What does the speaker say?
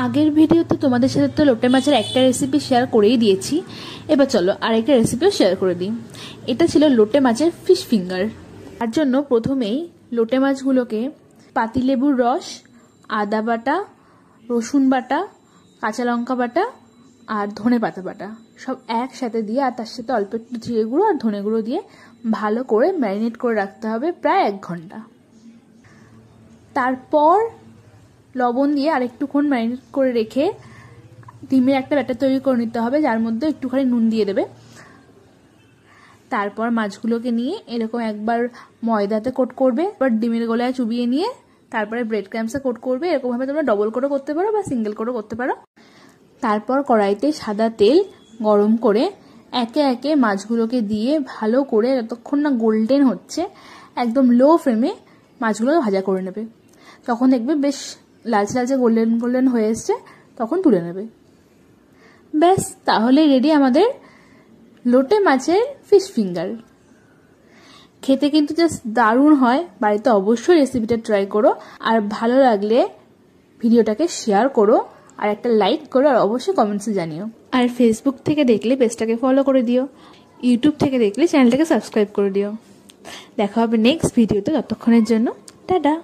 আগের ভিডিওতে তোমাদের সাথে তো লোটে মাছের একটা রেসিপি শেয়ার করেই দিয়েছি। এবার চলো আরেকটা রেসিপিও শেয়ার করে দিই। এটা ছিল লোটে মাছের ফিশ ফিঙ্গার। তার জন্য প্রথমেই লোটে মাছগুলোকে পাতিলেবুর রস, আদা বাটা, রসুন বাটা, কাঁচা লঙ্কা বাটা আর ধনে পাতা বাটা সব একসাথে দিয়ে আর তার সাথে অল্প একটু জিরে গুঁড়ো আর ধনে গুঁড়ো দিয়ে ভালো করে ম্যারিনেট করে রাখতে হবে প্রায় 1 ঘন্টা। তারপর লবণ দিয়ে আরেকটুক্ষণ ম্যারিনেট করে রেখে ডিমের একটা ব্যাটার তৈরি করে নিতে হবে, যার মধ্যে একটুখানি নুন দিয়ে দেবে। তারপর মাছগুলোকে নিয়ে এরকম একবার ময়দাতে কোট করবে, এবার ডিমের গোলায় চুবিয়ে নিয়ে তারপরে ব্রেড ক্রাম্বসে কোট করবে। এরকমভাবে তোমরা ডবল কোটও করতে পারো বা সিঙ্গেল কোটও করতে পারো। তারপর কড়াইতে সাদা তেল গরম করে একে একে মাছগুলোকে দিয়ে ভালো করে যতক্ষণ না গোল্ডেন হচ্ছে একদম লো ফ্লেমে মাছগুলোকে ভাজা করে নেবে। তখন দেখবে বেশ লালচে লালচে গোল্ডেন গোল্ডেন হয়ে এসছে, তখন তুলে নেবে। ব্যাস, তাহলেই রেডি আমাদের লোটে মাছের ফিশ ফিঙ্গার। খেতে কিন্তু জাস্ট দারুণ হয়। বাড়িতে অবশ্যই রেসিপিটা ট্রাই করো, আর ভালো লাগলে ভিডিওটাকে শেয়ার করো আর একটা লাইক করো, আর অবশ্যই কমেন্টসে জানিও। আর ফেসবুক থেকে দেখলে পেজটাকে ফলো করে দিও, ইউটিউব থেকে দেখলে চ্যানেলটাকে সাবস্ক্রাইব করে দিও। দেখা হবে নেক্সট ভিডিওতে। ততক্ষণের জন্য টাটা।